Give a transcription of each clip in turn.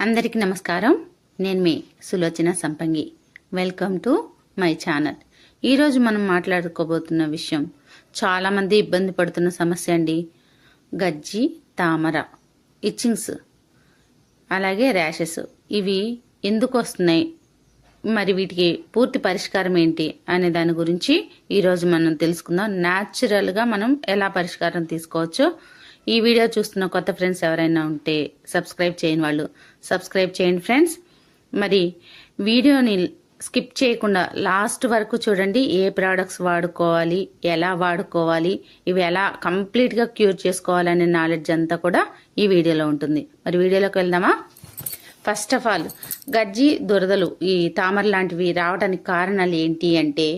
అందరికీ నమస్కారం. నేను మీ Sulochana Sampangi. Welcome to my channel. ఈరోజు మనం మాట్లాడుకోబోతున్న విషయం చాలామంది ఇబ్బంది పడుతున్న సమస్య అండి. గజ్జి, తామర, ఇచ్చింగ్స్, అలాగే ర్యాషెస్. ఇవి ఎందుకు వస్తున్నాయి, మరి వీటికి పూర్తి పరిష్కారం ఏంటి అనే దాని గురించి ఈరోజు మనం తెలుసుకుందాం. న్యాచురల్గా మనం ఎలా పరిష్కారం తీసుకోవచ్చో ఈ వీడియో చూస్తున్న కొత్త ఫ్రెండ్స్ ఎవరైనా ఉంటే సబ్స్క్రైబ్ చేయని వాళ్ళు సబ్స్క్రైబ్ చేయండి ఫ్రెండ్స్. మరి వీడియోని స్కిప్ చేయకుండా లాస్ట్ వరకు చూడండి. ఏ ప్రోడక్ట్స్ వాడుకోవాలి, ఎలా వాడుకోవాలి, ఇవి ఎలా కంప్లీట్గా క్యూర్ చేసుకోవాలనే నాలెడ్జ్ అంతా కూడా ఈ వీడియోలో ఉంటుంది. మరి వీడియోలోకి వెళ్దామా? ఫస్ట్ ఆఫ్ ఆల్, గజ్జి, దురదలు, ఈ తామర లాంటివి రావడానికి కారణాలు ఏంటి అంటే,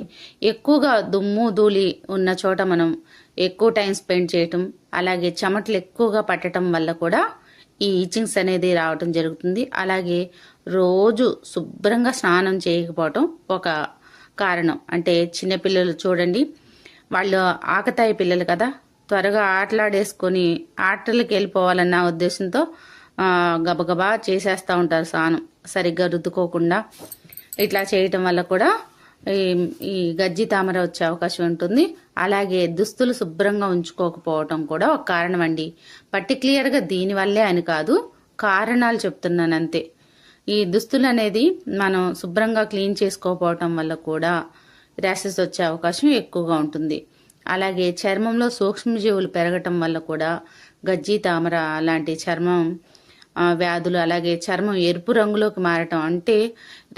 ఎక్కువగా దుమ్ము ధూళి ఉన్న చోట మనం ఎక్కువ టైం స్పెండ్ చేయటం, అలాగే చెమటలు ఎక్కువగా పట్టడం వల్ల కూడా ఈ ఈచింగ్స్ అనేది రావటం జరుగుతుంది. అలాగే రోజు శుభ్రంగా స్నానం చేయకపోవటం ఒక కారణం. అంటే చిన్నపిల్లలు చూడండి, వాళ్ళు ఆకతాయి పిల్లలు కదా, త్వరగా ఆటలాడేసుకొని ఆటలకి వెళ్ళిపోవాలన్న ఉద్దేశంతో గబగబా చేసేస్తూ ఉంటారు స్నానం, సరిగ్గా రుద్దుకోకుండా. ఇట్లా చేయటం వల్ల కూడా ఈ గజ్జి, తామర వచ్చే అవకాశం ఉంటుంది. అలాగే దుస్తులు శుభ్రంగా ఉంచుకోకపోవటం కూడా ఒక కారణం అండి. పర్టిక్యులర్గా దీనివల్లే అని కాదు, కారణాలు చెప్తున్నాను అంతే. ఈ దుస్తులు అనేది మనం శుభ్రంగా క్లీన్ చేసుకోకపోవటం వల్ల కూడా ర్యాషెస్ వచ్చే అవకాశం ఎక్కువగా ఉంటుంది. అలాగే చర్మంలో సూక్ష్మజీవులు పెరగటం వల్ల కూడా గజ్జి, తామర లాంటి చర్మం వ్యాధులు, అలాగే చర్మం ఎరుపు రంగులోకి మారటం, అంటే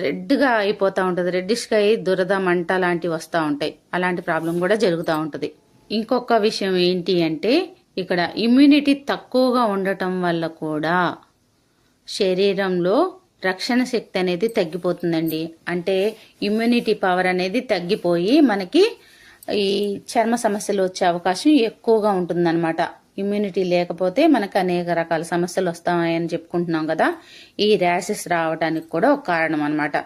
రెడ్గా అయిపోతూ ఉంటుంది. రెడ్డిష్గా అయి దురద, మంట లాంటివి వస్తూ ఉంటాయి. అలాంటి ప్రాబ్లం కూడా జరుగుతూ ఉంటుంది. ఇంకొక విషయం ఏంటి అంటే, ఇక్కడ ఇమ్యూనిటీ తక్కువగా ఉండటం వల్ల కూడా శరీరంలో రక్షణ శక్తి అనేది తగ్గిపోతుందండి. అంటే ఇమ్యూనిటీ పవర్ అనేది తగ్గిపోయి మనకి ఈ చర్మ సమస్యలు వచ్చే అవకాశం ఎక్కువగా ఉంటుందన్నమాట. ఇమ్యూనిటీ లేకపోతే మనకు అనేక రకాల సమస్యలు వస్తాయని చెప్పుకుంటున్నాం కదా. ఈ ర్యాషెస్ రావడానికి కూడా ఒక కారణం అనమాట.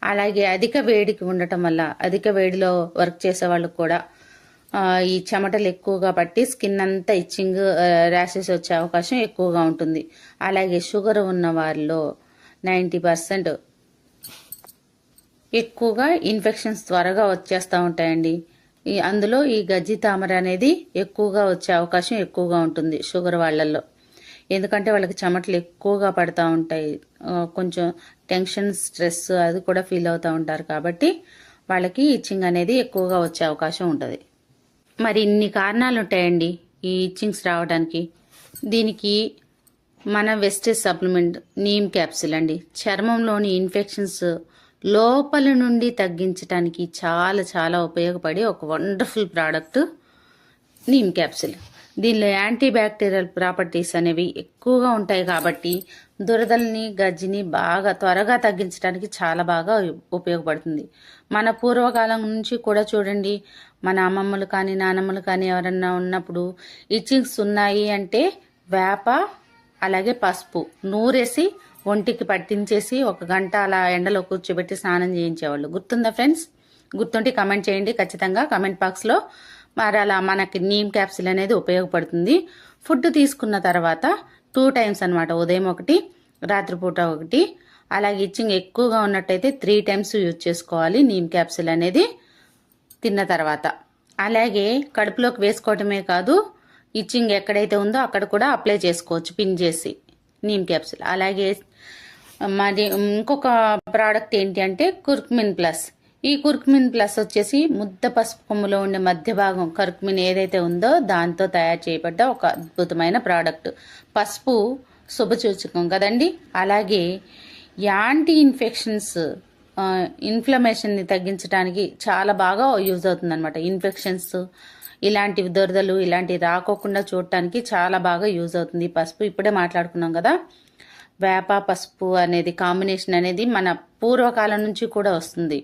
అలాగే అధిక వేడికి ఉండటం వల్ల, అధిక వేడిలో వర్క్ చేసే వాళ్ళకు కూడా ఈ చెమటలు ఎక్కువగా పట్టి స్కిన్ అంతా ఇచ్చింగ్, ర్యాషెస్ వచ్చే అవకాశం ఎక్కువగా ఉంటుంది. అలాగే షుగర్ ఉన్న వారిలో 90% ఎక్కువగా ఇన్ఫెక్షన్స్ త్వరగా వచ్చేస్తూ ఉంటాయండి. అందులో ఈ గజ్జి, తామర అనేది ఎక్కువగా వచ్చే అవకాశం ఎక్కువగా ఉంటుంది షుగర్ వాళ్ళల్లో. ఎందుకంటే వాళ్ళకి చెమటలు ఎక్కువగా పడుతూ ఉంటాయి, కొంచెం టెన్షన్, స్ట్రెస్ అది కూడా ఫీల్ అవుతూ ఉంటారు. కాబట్టి వాళ్ళకి ఇచ్చింగ్ అనేది ఎక్కువగా వచ్చే అవకాశం ఉంటుంది. మరి ఇన్ని కారణాలు ఉంటాయండి ఈ ఇచ్చింగ్స్ రావడానికి. దీనికి మన వెస్టేజ్ సప్లిమెంట్ నీమ్ క్యాప్సిల్ అండి, చర్మంలోని ఇన్ఫెక్షన్స్ లోపల నుండి తగ్గించడానికి చాలా చాలా ఉపయోగపడే ఒక వండర్ఫుల్ ప్రోడక్ట్ నీమ్ క్యాప్సిల్. దీనిలో యాంటీ బ్యాక్టీరియల్ ప్రాపర్టీస్ అనేవి ఎక్కువగా ఉంటాయి కాబట్టి దురదల్ని, గజ్జిని బాగా త్వరగా తగ్గించడానికి చాలా బాగా ఉపయోగపడుతుంది. మన పూర్వకాలం నుంచి కూడా చూడండి, మన అమ్మమ్మలు కానీ నానమ్మలు కానీ ఎవరన్నా ఉన్నప్పుడు ఇచ్చింగ్స్ ఉన్నాయి అంటే వేప, అలాగే పసుపు నూరేసి ఒంటికి పట్టించేసి 1 గంట అలా ఎండలో కూర్చోబెట్టి స్నానం చేయించేవాళ్ళు. గుర్తుందా ఫ్రెండ్స్? గుర్తుంటే కమెంట్ చేయండి ఖచ్చితంగా కమెంట్ బాక్స్లో. మరి అలా మనకి నీమ్ క్యాప్సిల్ అనేది ఉపయోగపడుతుంది. ఫుడ్ తీసుకున్న తర్వాత 2 టైమ్స్ అనమాట, ఉదయం 1, రాత్రిపూట 1. అలాగే ఇచ్చింగ్ ఎక్కువగా ఉన్నట్టయితే 3 టైమ్స్ యూజ్ చేసుకోవాలి నీమ్ క్యాప్సిల్ అనేది తిన్న తర్వాత. అలాగే కడుపులోకి వేసుకోవటమే కాదు, ఇచ్చింగ్ ఎక్కడైతే ఉందో అక్కడ కూడా అప్లై చేసుకోవచ్చు పిన్ చేసి నీమ్ క్యాప్సిల్. అలాగే మరి ఇంకొక ప్రోడక్ట్ ఏంటి అంటే కుర్కుమిన్ ప్లస్. ఈ కుర్కుమిన్ ప్లస్ వచ్చేసి ముద్ద పసుపు కొమ్ములో ఉండే మధ్య భాగం కర్కుమిన్ ఏదైతే ఉందో దాంతో తయారు చేయబడ్డ ఒక అద్భుతమైన ప్రోడక్ట్. పసుపు శుభసూచకం కదండి. అలాగే యాంటీ ఇన్ఫెక్షన్స్, ఇన్ఫ్లమేషన్ని తగ్గించడానికి చాలా బాగా యూజ్ అవుతుంది అనమాట. ఇన్ఫెక్షన్స్ ఇలాంటివి, దురదలు ఇలాంటివి రాకోకుండా చూడటానికి చాలా బాగా యూజ్ అవుతుంది పసుపు. ఇప్పుడే మాట్లాడుకున్నాం కదా, వేప పసుపు అనేది కాంబినేషన్ అనేది మన పూర్వకాలం నుంచి కూడా వస్తుంది.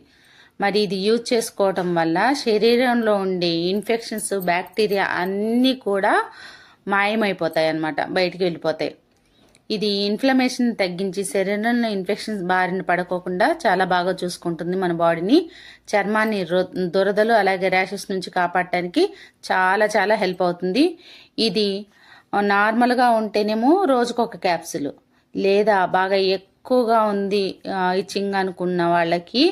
మరి ఇది యూజ్ చేసుకోవటం వల్ల శరీరంలో ఉండే ఇన్ఫెక్షన్స్, బ్యాక్టీరియా అన్నీ కూడా మాయమైపోతాయి అన్నమాట, బయటికి వెళ్ళిపోతాయి. ఇది ఇన్ఫ్లమేషన్ తగ్గించి శరీరంలో ఇన్ఫెక్షన్స్ బారిన పడుకోకుండా చాలా బాగా చూసుకుంటుంది మన బాడీని. చర్మాన్ని దురదలు అలాగే ర్యాషెస్ నుంచి కాపాడటానికి చాలా చాలా హెల్ప్ అవుతుంది. ఇది నార్మల్గా ఉంటేనేమో రోజుకొక క్యాప్సులు, లేదా బాగా ఎక్కువగా ఉంది ఇచ్చింగ్ అనుకున్న వాళ్ళకి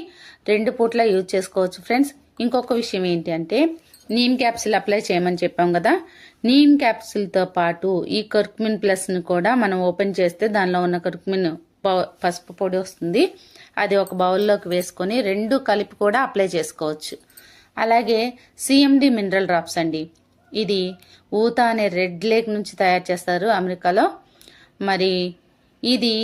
2 పూట్ల యూజ్ చేసుకోవచ్చు ఫ్రెండ్స్. ఇంకొక విషయం ఏంటి అంటే నీమ్ క్యాప్సిల్ అప్లై చేయమని చెప్పాం కదా, నీమ్ క్యాప్సిల్తో పాటు ఈ కర్క్మిన్ ప్లస్ని కూడా మనం ఓపెన్ చేస్తే దానిలో ఉన్న కర్క్మిన్ పసుపు పొడి వస్తుంది. అది ఒక బౌల్లోకి వేసుకొని 2 కలిపి కూడా అప్లై చేసుకోవచ్చు. అలాగే సిఎండి మినరల్ డ్రాప్స్ అండి, ఇది ఊతా అనే రెడ్ లేక్ నుంచి తయారు చేస్తారు అమెరికాలో. మరి ఇది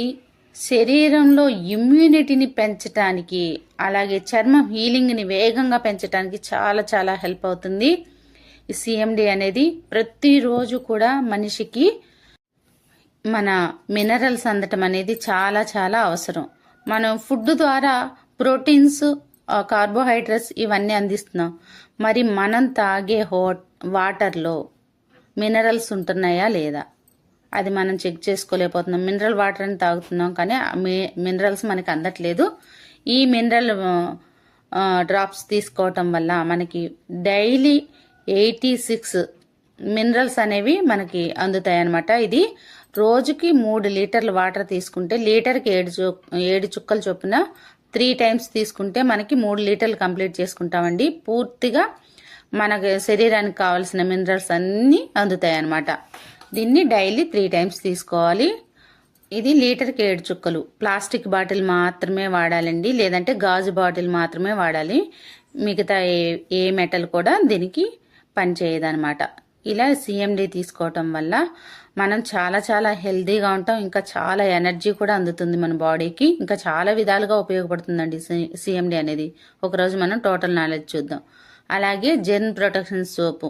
శరీరంలో ఇమ్యూనిటీని పెంచడానికి అలాగే చర్మం హీలింగ్ని వేగంగా పెంచడానికి చాలా చాలా హెల్ప్ అవుతుంది. ఈ సిఎండి అనేది ప్రతిరోజు కూడా మనిషికి మన మినరల్స్ అందటం అనేది చాలా చాలా అవసరం. మనం ఫుడ్ ద్వారా ప్రోటీన్స్, కార్బోహైడ్రేట్స్ ఇవన్నీ అందిస్తున్నాం. మరి మనం తాగే వాటర్లో మినరల్స్ ఉంటున్నాయా లేదా అది మనం చెక్ చేసుకోలేకపోతున్నాం. మినరల్ వాటర్ అని తాగుతున్నాం కానీ మినరల్స్ మనకి అందట్లేదు. ఈ మినరల్ డ్రాప్స్ తీసుకోవటం వల్ల మనకి డైలీ 86 మినరల్స్ అనేవి మనకి అందుతాయి అన్నమాట. ఇది రోజుకి 3 లీటర్ల వాటర్ తీసుకుంటే లీటర్కి 7 చుక్కల చొప్పున 3 టైమ్స్ తీసుకుంటే మనకి 3 లీటర్లు కంప్లీట్ చేసుకుంటామండి. పూర్తిగా మనకి శరీరానికి కావాల్సిన మినరల్స్ అన్నీ అందుతాయి అన్నమాట. దీన్ని డైలీ 3 టైమ్స్ తీసుకోవాలి. ఇది లీటర్కి 7 చుక్కలు. ప్లాస్టిక్ బాటిల్ మాత్రమే వాడాలండి, లేదంటే గాజు బాటిల్ మాత్రమే వాడాలి. మిగతా ఏ మెటల్ కూడా దీనికి పనిచేయదనమాట. ఇలా సిఎండి తీసుకోవటం వల్ల మనం చాలా చాలా హెల్తీగా ఉంటాం. ఇంకా చాలా ఎనర్జీ కూడా అందుతుంది మన బాడీకి. ఇంకా చాలా విధాలుగా ఉపయోగపడుతుందండి సిఎండి అనేది. ఒకరోజు మనం టోటల్ నాలెడ్జ్ చూద్దాం. అలాగే జెర్మ్ ప్రొటెక్షన్ సోపు,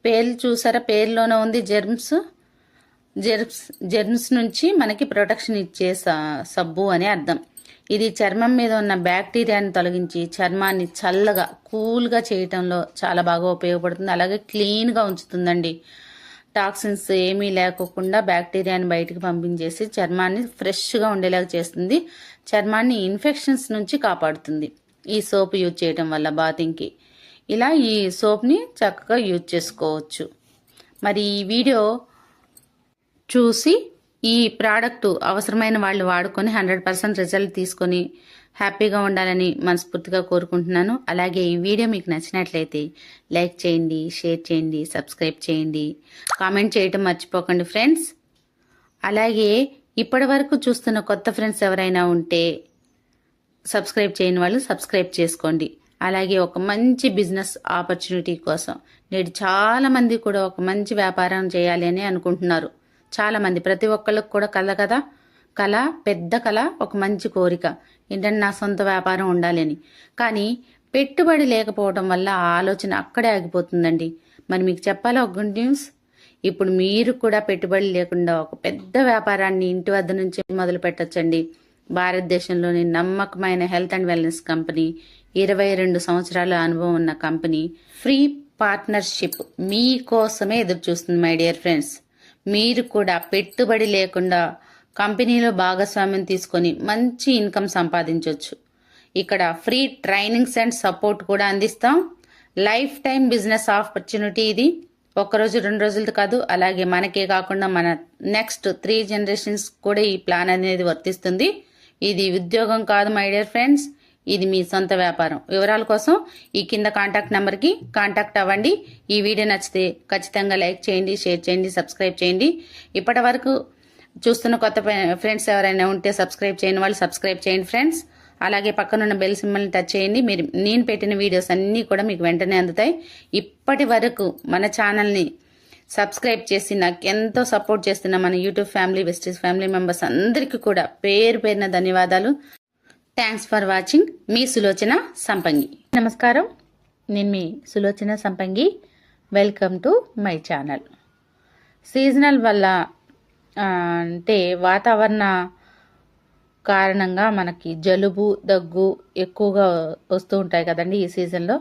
పేర్లు చూసారా, పేరులోనే ఉంది జెర్మ్స్ నుంచి మనకి ప్రొటెక్షన్ ఇచ్చే సబ్బు అని అర్థం. ఇది చర్మం మీద ఉన్న బ్యాక్టీరియాని తొలగించి చర్మాన్ని చల్లగా కూల్గా చేయటంలో చాలా బాగా ఉపయోగపడుతుంది. అలాగే క్లీన్గా ఉంచుతుందండి. టాక్సిన్స్ ఏమీ లేకోకుండా బ్యాక్టీరియాని బయటికి పంపించేసి చర్మాన్ని ఫ్రెష్గా ఉండేలాగా చేస్తుంది. చర్మాన్ని ఇన్ఫెక్షన్స్ నుంచి కాపాడుతుంది ఈ సోప్ యూజ్ చేయటం వల్ల బాతింగ్కి. ఇలా ఈ సోప్ని చక్కగా యూజ్ చేసుకోవచ్చు. మరి ఈ వీడియో చూసి ఈ ప్రోడక్ట్ అవసరమైన వాళ్ళు వాడుకొని 100% రిజల్ట్ తీసుకొని హ్యాపీగా ఉండాలని మనస్ఫూర్తిగా కోరుకుంటున్నాను. అలాగే ఈ వీడియో మీకు నచ్చినట్లయితే లైక్ చేయండి, షేర్ చేయండి, సబ్స్క్రైబ్ చేయండి, కామెంట్ చేయటం మర్చిపోకండి ఫ్రెండ్స్. అలాగే ఇప్పటి వరకు చూస్తున్న కొత్త ఫ్రెండ్స్ ఎవరైనా ఉంటే సబ్స్క్రైబ్ చేయని వాళ్ళు సబ్స్క్రైబ్ చేసుకోండి. అలాగే ఒక మంచి బిజినెస్ ఆపర్చునిటీ కోసం నేడు చాలా మంది కూడా ఒక మంచి వ్యాపారం చేయాలి అని అనుకుంటున్నారు. చాలా మంది, ప్రతి ఒక్కళ్ళకి కూడా కళ, పెద్ద కళ, ఒక మంచి కోరిక ఏంటంటే నా సొంత వ్యాపారం ఉండాలి అని. కానీ పెట్టుబడి లేకపోవడం వల్ల ఆ ఆలోచన అక్కడే ఆగిపోతుందండి. మరి మీకు చెప్పాలా ఒక గుడ్ న్యూస్, ఇప్పుడు మీరు కూడా పెట్టుబడి లేకుండా ఒక పెద్ద వ్యాపారాన్ని ఇంటి వద్ద నుంచి మొదలు పెట్టొచ్చండి. భారతదేశంలోని నమ్మకమైన హెల్త్ అండ్ వెల్నెస్ కంపెనీ, 22 సంవత్సరాల అనుభవం ఉన్న కంపెనీ ఫ్రీ పార్ట్నర్షిప్ మీకోసమే ఎదురు చూస్తుంది మై డియర్ ఫ్రెండ్స్. మీరు కూడా పెట్టుబడి లేకుండా కంపెనీలో భాగస్వామ్యం తీసుకొని మంచి ఇన్కమ్ సంపాదించవచ్చు. ఇక్కడ ఫ్రీ ట్రైనింగ్స్ అండ్ సపోర్ట్ కూడా అందిస్తాం. లైఫ్ టైం బిజినెస్ ఆపర్చునిటీ ఇది. ఒక్కరోజు 2 రోజులతో కాదు, అలాగే మనకే కాకుండా మన నెక్స్ట్ 3 జనరేషన్స్ కూడా ఈ ప్లాన్ అనేది వర్తిస్తుంది. ఇది ఉద్యోగం కాదు మై డియర్ ఫ్రెండ్స్, ఇది మీ సొంత వ్యాపారం. వివరాల కోసం ఈ కింద కాంటాక్ట్ నెంబర్కి కాంటాక్ట్ అవ్వండి. ఈ వీడియో నచ్చితే ఖచ్చితంగా లైక్ చేయండి, షేర్ చేయండి, సబ్స్క్రైబ్ చేయండి. ఇప్పటి వరకు చూస్తున్న కొత్త ఫ్రెండ్స్ ఎవరైనా ఉంటే సబ్స్క్రైబ్ చేయని వాళ్ళు సబ్స్క్రైబ్ చేయండి ఫ్రెండ్స్. అలాగే పక్కనున్న బెల్ సింబల్ని టచ్ చేయండి. నేను పెట్టిన వీడియోస్ అన్నీ కూడా మీకు వెంటనే అందుతాయి. ఇప్పటి వరకు మన ఛానల్ని సబ్స్క్రైబ్ చేసి నాకు ఎంతో సపోర్ట్ చేస్తున్న మన యూట్యూబ్ ఫ్యామిలీ, వెస్టీస్ ఫ్యామిలీ మెంబర్స్ అందరికీ కూడా పేరు పేరున ధన్యవాదాలు. Thanks for watching. మీ సులోచన సంపంగి. నమస్కారం, నేను మీ Sulochana Sampangi. Welcome to my channel. Seasonal వల్ల అంటే వాతావరణ కారణంగా మనకి జలుబు, దగ్గు ఎక్కువగా వస్తూ ఉంటాయి కదండి ఈ సీజన్లో.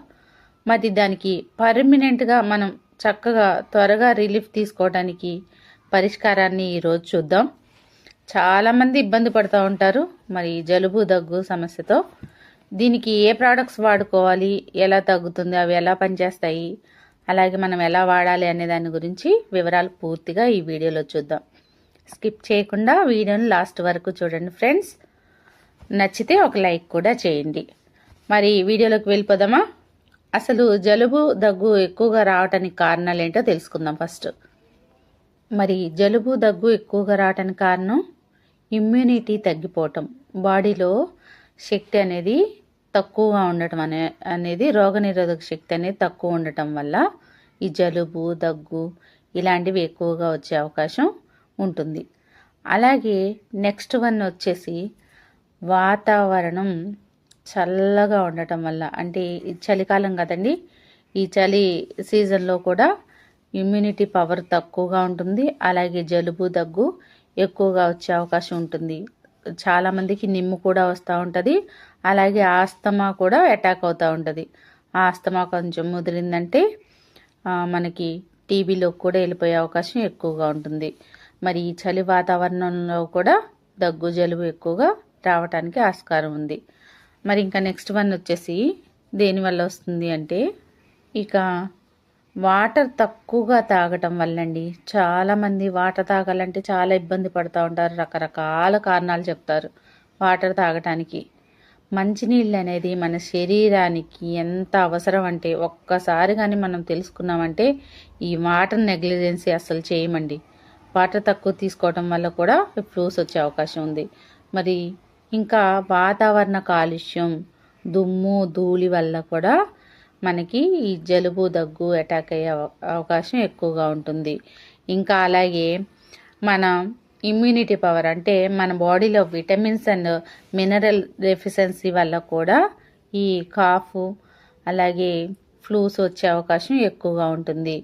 మరి దానికి పర్మనెంట్గా మనం చక్కగా త్వరగా రిలీఫ్ తీసుకోవడానికి పరిష్కారాన్ని ఈరోజు చూద్దాం. చాలామంది ఇబ్బంది పడుతూ ఉంటారు మరి జలుబు, దగ్గు సమస్యతో. దీనికి ఏ ప్రోడక్ట్స్ వాడుకోవాలి, ఎలా తగ్గుతుంది, అవి ఎలా పనిచేస్తాయి, అలాగే మనం ఎలా వాడాలి అనే దాని గురించి వివరాలు పూర్తిగా ఈ వీడియోలో చూద్దాం. స్కిప్ చేయకుండా వీడియోని లాస్ట్ వరకు చూడండి ఫ్రెండ్స్. నచ్చితే ఒక లైక్ కూడా చేయండి. మరి వీడియోలోకి వెళ్ళిపోదామా? అసలు జలుబు దగ్గు ఎక్కువగా రావటానికి కారణాలు ఏంటో తెలుసుకుందాం ఫస్ట్. మరి జలుబు దగ్గు ఎక్కువగా రావటానికి కారణం ఇమ్యూనిటీ తగ్గిపోవటం, బాడీలో శక్తి అనేది తక్కువగా ఉండటం అనేది రోగనిరోధక శక్తి అనేది తక్కువ ఉండటం వల్ల ఈ జలుబు దగ్గు ఇలాంటివి ఎక్కువగా వచ్చే అవకాశం ఉంటుంది. అలాగే నెక్స్ట్ వన్ వచ్చేసి వాతావరణం చల్లగా ఉండటం వల్ల, అంటే చలికాలం కదండి, ఈ చలి సీజన్లో కూడా ఇమ్యూనిటీ పవర్ తక్కువగా ఉంటుంది. అలాగే జలుబు దగ్గు ఎక్కువగా వచ్చే అవకాశం ఉంటుంది. చాలామందికి నిమ్ము కూడా వస్తూ ఉంటుంది. అలాగే ఆస్తమా కూడా అటాక్ అవుతూ ఉంటుంది. ఆస్తమా కొంచెం ముదిరిందంటే మనకి టీబీలో కూడా వెళ్ళిపోయే అవకాశం ఎక్కువగా ఉంటుంది. మరి ఈ చలి వాతావరణంలో కూడా దగ్గు జలుబు ఎక్కువగా రావటానికి ఆస్కారం ఉంది. మరి ఇంకా నెక్స్ట్ వన్ వచ్చేసి దేనివల్ల వస్తుంది అంటే ఇక వాటర్ తక్కువగా తాగటం వల్లండి. చాలామంది వాటర్ తాగాలంటే చాలా ఇబ్బంది పడుతూ ఉంటారు. రకరకాల కారణాలు చెప్తారు వాటర్ తాగటానికి. మంచినీళ్ళు అనేది మన శరీరానికి ఎంత అవసరం అంటే ఒక్కసారి కానీ మనం తెలుసుకున్నామంటే ఈ వాటర్ నెగ్లిజెన్సీ అసలు చేయమండి. వాటర్ తక్కువ తీసుకోవడం వల్ల కూడా ఫ్లూస్ వచ్చే అవకాశం ఉంది. మరి ఇంకా వాతావరణ కాలుష్యం, దుమ్ము ధూళి వల్ల కూడా మనకి ఈ జలుబు దగ్గు అటాక్ అయ్యే అవకాశం ఎక్కువగా ఉంటుంది. ఇంకా అలాగే మన ఇమ్యూనిటీ పవర్, అంటే మన బాడీలో విటమిన్స్ అండ్ మినరల్ డెఫిషియన్సీ వల్ల కూడా ఈ కాఫ్ అలాగే ఫ్లూస్ వచ్చే అవకాశం ఎక్కువగా ఉంటుంది.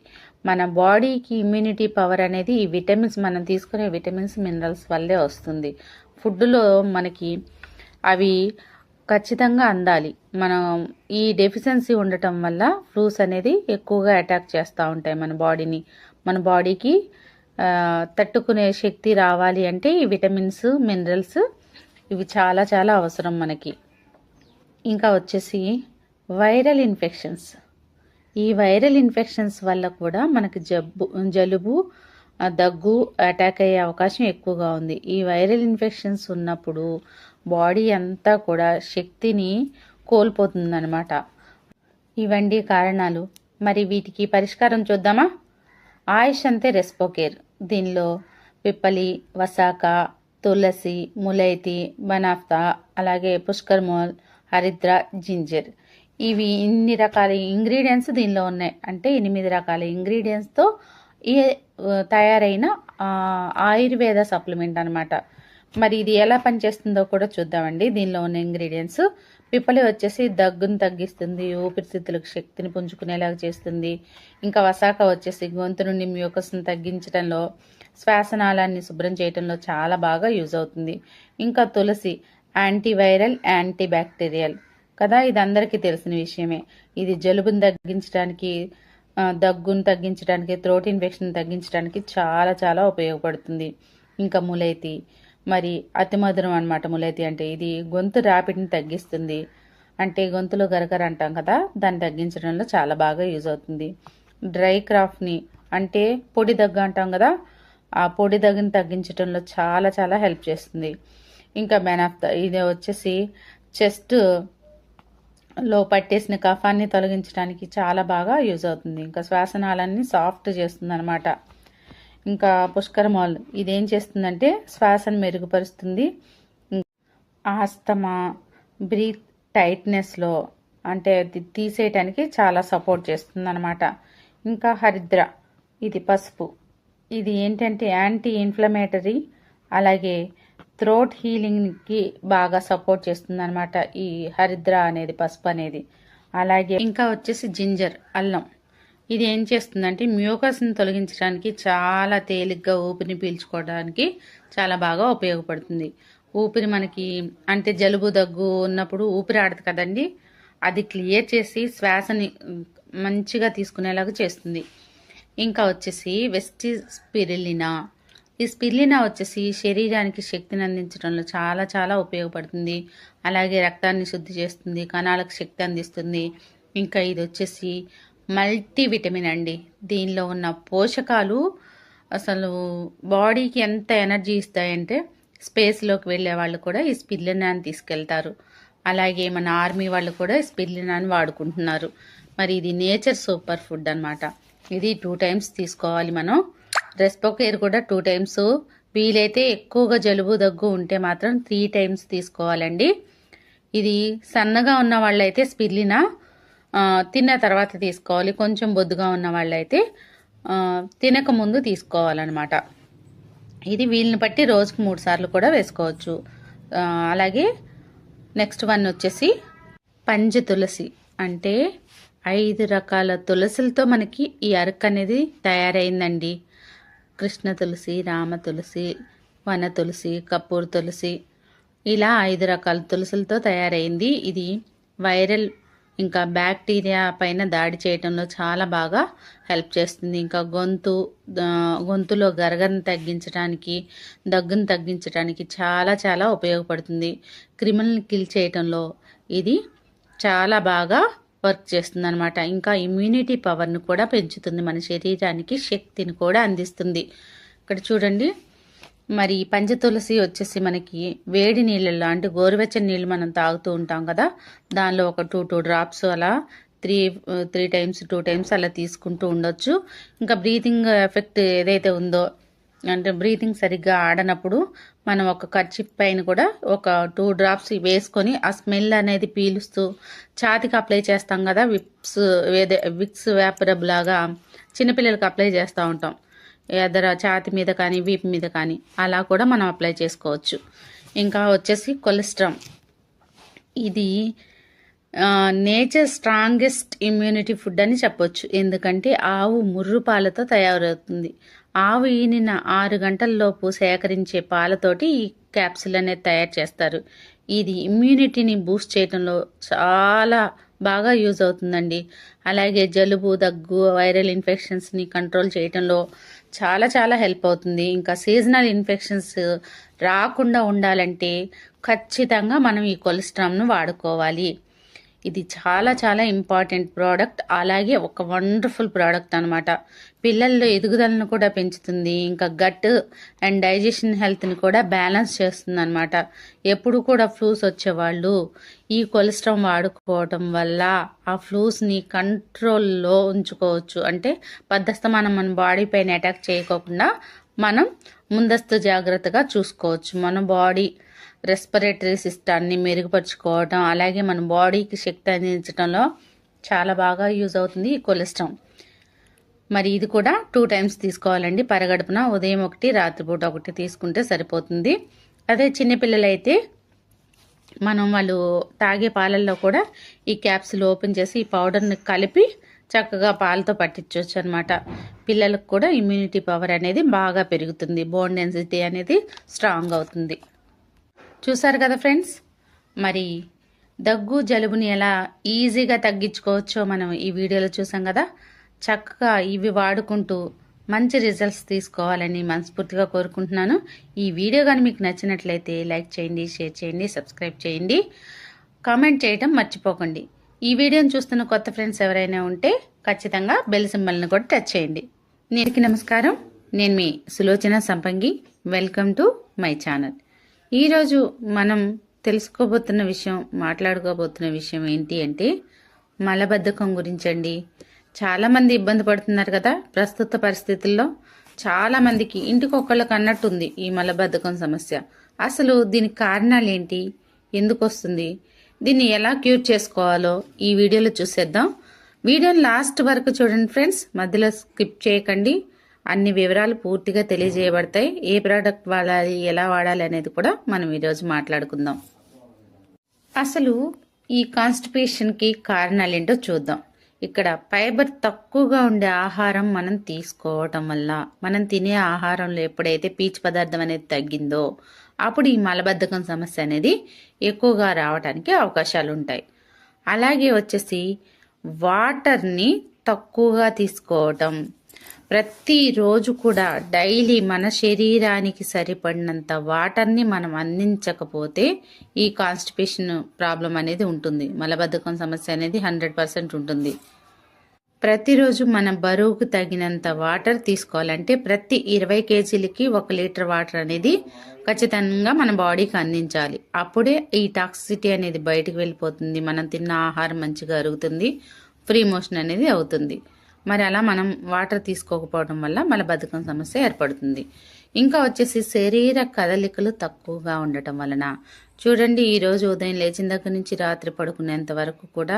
మన బాడీకి ఇమ్యూనిటీ పవర్ అనేది ఈ విటమిన్స్, మనం తీసుకునే విటమిన్స్ మినరల్స్ వల్లే వస్తుంది. ఫుడ్లో మనకి అవి ఖచ్చితంగా అందాలి. మనం ఈ డెఫిషియన్సీ ఉండటం వల్ల ఫ్లూస్ అనేది ఎక్కువగా అటాక్ చేస్తూ ఉంటాయి మన బాడీని. మన బాడీకి తట్టుకునే శక్తి రావాలి అంటే ఈ విటమిన్స్ మినరల్స్ ఇవి చాలా చాలా అవసరం మనకి. ఇంకా వచ్చేసి వైరల్ ఇన్ఫెక్షన్స్. ఈ వైరల్ ఇన్ఫెక్షన్స్ వల్ల కూడా మనకి జలుబు దగ్గు అటాక్ అయ్యే అవకాశం ఎక్కువగా ఉంది. ఈ వైరల్ ఇన్ఫెక్షన్స్ ఉన్నప్పుడు బాడీ అంతా కూడా శక్తిని కోల్పోతుందన్నమాట. ఇవండి కారణాలు. మరి వీటికి పరిష్కారం చూద్దామా? ఆయుష్ అంతే రెస్పోకేర్. దీనిలో పిప్పలి, వసాక, తులసి, ములైతి, బనాఫ్తా, అలాగే పుష్కర్మోల్, హరిద్ర, జింజర్, ఇవి ఇన్ని రకాల ఇంగ్రీడియంట్స్ దీనిలో ఉన్నాయి. అంటే 8 రకాల ఇంగ్రీడియంట్స్తో ఈ తయారైన ఆయుర్వేద సప్లిమెంట్ అనమాట. మరి ఇది ఎలా పనిచేస్తుందో కూడా చూద్దామండి. దీనిలో ఉన్న ఇంగ్రీడియంట్స్: పిప్పలి వచ్చేసి దగ్గును తగ్గిస్తుంది, ఊపిరితిత్తులకు శక్తిని పుంజుకునేలాగా చేస్తుంది. ఇంకా వసాక వచ్చేసి గొంతు నుండి మ్యూకస్ను తగ్గించడంలో, శ్వాసనాళాన్ని శుభ్రం చేయడంలో చాలా బాగా యూజ్ అవుతుంది. ఇంకా తులసి యాంటీవైరల్, యాంటీ బ్యాక్టీరియల్ కదా, ఇది అందరికీ తెలిసిన విషయమే. ఇది జలుబును తగ్గించడానికి, దగ్గును తగ్గించడానికి, థ్రోట్ ఇన్ఫెక్షన్ తగ్గించడానికి చాలా చాలా ఉపయోగపడుతుంది. ఇంకా ములైతి, మరి అతి మధురం అనమాట ములైతి అంటే. ఇది గొంతు ర్యాపిడ్ని తగ్గిస్తుంది, అంటే గొంతులో గరగర అంటాం కదా, దాన్ని తగ్గించడంలో చాలా బాగా యూజ్ అవుతుంది. డ్రై క్రాఫ్ని, అంటే పొడి దగ్గు అంటాం కదా, ఆ పొడి దగ్గుని తగ్గించడంలో చాలా చాలా హెల్ప్ చేస్తుంది. ఇంకా బెనాఫ్తా, ఇది వచ్చేసి చెస్ట్ లో పట్టేసిన కఫాన్ని తొలగించడానికి చాలా బాగా యూజ్ అవుతుంది. ఇంకా శ్వాసనాళాన్ని సాఫ్ట్ చేస్తుంది అనమాట. ఇంకా పుష్కరమాల్, ఇదేం చేస్తుందంటే శ్వాసను మెరుగుపరుస్తుంది. ఆస్తమా, బ్రీత్ టైట్నెస్లో, అంటే తీసేయటానికి చాలా సపోర్ట్ చేస్తుంది అనమాట. ఇంకా హరిద్ర, ఇది పసుపు, ఇది ఏంటంటే యాంటీ ఇన్ఫ్లమేటరీ, అలాగే థ్రోట్ హీలింగ్కి బాగా సపోర్ట్ చేస్తుంది అనమాట ఈ హరిద్ర అనేది, పసుపు అనేది. అలాగే ఇంకా వచ్చేసి జింజర్, అల్లం, ఇది ఏం చేస్తుందంటే మ్యూకస్ని తొలగించడానికి, చాలా తేలిగ్గా ఊపిరిని పీల్చుకోవడానికి చాలా బాగా ఉపయోగపడుతుంది. ఊపిరి మనకి, అంటే జలుబు దగ్గు ఉన్నప్పుడు ఊపిరి ఆడదు కదండి, అది క్లియర్ చేసి శ్వాసని మంచిగా తీసుకునేలాగా చేస్తుంది. ఇంకా వచ్చేసి వెస్టిస్పిరిలినా, ఈ స్పిర్లినా వచ్చేసి శరీరానికి శక్తిని అందించడంలో చాలా చాలా ఉపయోగపడుతుంది. అలాగే రక్తాన్ని శుద్ధి చేస్తుంది, కణాలకు శక్తి అందిస్తుంది. ఇంకా ఇది వచ్చేసి మల్టీవిటమిన్ అండి. దీనిలో ఉన్న పోషకాలు అసలు బాడీకి ఎంత ఎనర్జీ ఇస్తాయంటే స్పేస్లోకి వెళ్ళే వాళ్ళు కూడా ఈ స్పిరులినాని తీసుకెళ్తారు. అలాగే మన ఆర్మీ వాళ్ళు కూడా స్పిరులినాని వాడుకుంటున్నారు. మరి ఇది నేచర్ సూపర్ ఫుడ్ అన్నమాట. ఇది 2 టైమ్స్ తీసుకోవాలి మనం. రెస్పోకేర్ కూడా 2 టైమ్స్, వీలైతే ఎక్కువగా జలుబు దగ్గు ఉంటే మాత్రం 3 టైమ్స్ తీసుకోవాలండి. ఇది సన్నగా ఉన్న వాళ్ళైతే స్పిరులినా తిన్న తర్వాత తీసుకోవాలి. కొంచెం బొద్దుగా ఉన్న వాళ్ళైతే తినక ముందు తీసుకోవాలన్నమాట. ఇది వీళ్ళని బట్టి రోజుకు 3 సార్లు కూడా వేసుకోవచ్చు. అలాగే నెక్స్ట్ వన్ వచ్చేసి పంచ తులసి, అంటే 5 రకాల తులసులతో మనకి ఈ అరకు అనేది తయారైందండి. కృష్ణ తులసి, రామ తులసి, వన తులసి, కపూర్ తులసి, ఇలా 5 రకాల తులసులతో తయారైంది. ఇది వైరల్ ఇంకా బ్యాక్టీరియా పైన దాడి చేయడంలో చాలా బాగా హెల్ప్ చేస్తుంది. ఇంకా గొంతులో గరగరను తగ్గించడానికి, దగ్గును తగ్గించడానికి చాలా చాలా ఉపయోగపడుతుంది. క్రిములను కిల్ చేయడంలో ఇది చాలా బాగా వర్క్ చేస్తుంది అనమాట. ఇంకా ఇమ్యూనిటీ పవర్ను కూడా పెంచుతుంది, మన శరీరానికి శక్తిని కూడా అందిస్తుంది. ఇక్కడ చూడండి, మరి పంచతులసి వచ్చేసి మనకి వేడి నీళ్ళల్లో, అంటే గోరువెచ్చని నీళ్ళు మనం తాగుతూ ఉంటాం కదా, దానిలో ఒక 2 డ్రాప్స్ అలా 3 టైమ్స్ 2 టైమ్స్ అలా తీసుకుంటూ ఉండొచ్చు. ఇంకా బ్రీతింగ్ ఎఫెక్ట్ ఏదైతే ఉందో, అంటే బ్రీతింగ్ సరిగ్గా ఆడనప్పుడు మనం ఒక కర్చీఫ్ పైన కూడా ఒక 2 డ్రాప్స్ వేసుకొని ఆ స్మెల్ అనేది పీలుస్తూ ఛాతికి అప్లై చేస్తాం కదా, విక్స్ వేపరబ్ లాగా చిన్నపిల్లలకి అప్లై చేస్తూ ఉంటాం, ఎదర ఛాతి మీద కానీ వీపు మీద కానీ, అలా కూడా మనం అప్లై చేసుకోవచ్చు. ఇంకా వచ్చేసి కొలెస్ట్రాల్, ఇది నేచర్ స్ట్రాంగెస్ట్ ఇమ్యూనిటీ ఫుడ్ అని చెప్పొచ్చు. ఎందుకంటే ఆవు ముర్రు పాలతో తయారవుతుంది. ఆవు ఈనిన 6 గంటల్లోపు సేకరించే పాలతోటి ఈ క్యాప్సిల్ అనేది తయారు చేస్తారు. ఇది ఇమ్యూనిటీని బూస్ట్ చేయడంలో చాలా బాగా యూజ్ అవుతుందండి. అలాగే జలుబు, దగ్గు, వైరల్ ఇన్ఫెక్షన్స్ని కంట్రోల్ చేయడంలో చాలా చాలా హెల్ప్ అవుతుంది. ఇంకా సీజనల్ ఇన్ఫెక్షన్స్ రాకుండా ఉండాలంటే ఖచ్చితంగా మనం ఈ కొలెస్ట్రాల్ను వాడుకోవాలి. ఇది చాలా చాలా ఇంపార్టెంట్ ప్రోడక్ట్, అలాగే ఒక వండర్ఫుల్ ప్రోడక్ట్ అనమాట. పిల్లల్లో ఎదుగుదలను కూడా పెంచుతుంది. ఇంకా గట్ అండ్ డైజెషన్ హెల్త్ని కూడా బ్యాలెన్స్ చేస్తుంది అనమాట. ఎప్పుడు కూడా ఫ్లూస్ వచ్చేవాళ్ళు ఈ కొలెస్ట్రాల్ వాడుకోవటం వల్ల ఆ ఫ్లూస్ని కంట్రోల్లో ఉంచుకోవచ్చు. అంటే పద్దస్తమానం మన బాడీ పైన అటాక్ చేయకోకుండా మనం ముందస్తు జాగ్రత్తగా చూసుకోవచ్చు. మన బాడీ రెస్పిరేటరీ సిస్టాన్ని మెరుగుపరుచుకోవడం, అలాగే మన బాడీకి శక్తి అందించడంలో చాలా బాగా యూజ్ అవుతుంది ఈ కొలెస్ట్రాల్. మరి ఇది కూడా 2 టైమ్స్ తీసుకోవాలండి. పరగడుపున ఉదయం 1, రాత్రిపూట 1 తీసుకుంటే సరిపోతుంది. అదే చిన్నపిల్లలైతే మనం వాళ్ళు తాగే పాలల్లో కూడా ఈ క్యాప్సుల్ ఓపెన్ చేసి ఈ పౌడర్ని కలిపి చక్కగా పాలతో పట్టించవచ్చు అనమాట. పిల్లలకు కూడా ఇమ్యూనిటీ పవర్ అనేది బాగా పెరుగుతుంది, బోన్ డెన్సిటీ అనేది స్ట్రాంగ్ అవుతుంది. చూసారు కదా ఫ్రెండ్స్, మరి దగ్గు జలుబుని ఎలా ఈజీగా తగ్గించుకోవచ్చో మనం ఈ వీడియోలో చూసాం కదా. చక్కగా ఇవి వాడుకుంటూ మంచి రిజల్ట్స్ తీసుకోవాలని మనస్ఫూర్తిగా కోరుకుంటున్నాను. ఈ వీడియో కానీ మీకు నచ్చినట్లయితే లైక్ చేయండి, షేర్ చేయండి, సబ్స్క్రైబ్ చేయండి, కామెంట్ చేయడం మర్చిపోకండి. ఈ వీడియోని చూస్తున్న కొత్త ఫ్రెండ్స్ ఎవరైనా ఉంటే ఖచ్చితంగా బెల్ సింబల్ని కూడా టచ్ చేయండి. నేటికి నమస్కారం. నేను మీ Sulochana Sampangi. Welcome to my channel. ఈరోజు మనం మాట్లాడుకోబోతున్న విషయం ఏంటి అంటే మలబద్ధకం గురించండి. చాలామంది ఇబ్బంది పడుతున్నారు కదా ప్రస్తుత పరిస్థితుల్లో. చాలామందికి ఇంటికొకళ్ళకి అన్నట్టుంది ఈ మలబద్ధకం సమస్య. అసలు దీనికి కారణాలు ఏంటి, ఎందుకు వస్తుంది, దీన్ని ఎలా క్యూర్ చేసుకోవాలో ఈ వీడియోలో చూసేద్దాం. వీడియోని లాస్ట్ వరకు చూడండి ఫ్రెండ్స్, మధ్యలో స్కిప్ చేయకండి. అన్ని వివరాలు పూర్తిగా తెలియజేయబడతాయి. ఏ ప్రోడక్ట్ వాడాలి, ఎలా వాడాలి అనేది కూడా మనం ఈరోజు మాట్లాడుకుందాం. అసలు ఈ కాన్స్టిపేషన్కి కారణాలు ఏంటో చూద్దాం. ఇక్కడ ఫైబర్ తక్కువగా ఉండే ఆహారం మనం తీసుకోవటం వల్ల, మనం తినే ఆహారంలో ఎప్పుడైతే పీచు పదార్థం అనేది తగ్గిందో అప్పుడు ఈ మలబద్ధకం సమస్య అనేది ఎక్కువగా రావడానికి అవకాశాలు ఉంటాయి. అలాగే వచ్చేసి వాటర్ని తక్కువగా తీసుకోవటం, ప్రతిరోజు కూడా డైలీ మన శరీరానికి సరిపడినంత వాటర్ని మనం అందించకపోతే ఈ కాన్స్టిపేషన్ ప్రాబ్లం అనేది ఉంటుంది. మలబద్ధకం సమస్య అనేది 100% ఉంటుంది. ప్రతిరోజు మన బరువుకు తగినంత వాటర్ తీసుకోవాలంటే ప్రతి 20 కేజీలకి 1 లీటర్ వాటర్ అనేది ఖచ్చితంగా మన బాడీకి అందించాలి. అప్పుడే ఈ టాక్సిసిటీ అనేది బయటకు వెళ్ళిపోతుంది, మనం తిన్న ఆహారం మంచిగా అరుగుతుంది, ఫ్రీ మోషన్ అనేది అవుతుంది. మరి అలా మనం వాటర్ తీసుకోకపోవడం వల్ల మలబద్ధకం సమస్య ఏర్పడుతుంది. ఇంకా వచ్చేసి శరీర కదలికలు తక్కువగా ఉండటం వలన చూడండి, ఈరోజు ఉదయం లేచిన దగ్గర నుంచి రాత్రి పడుకునేంత వరకు కూడా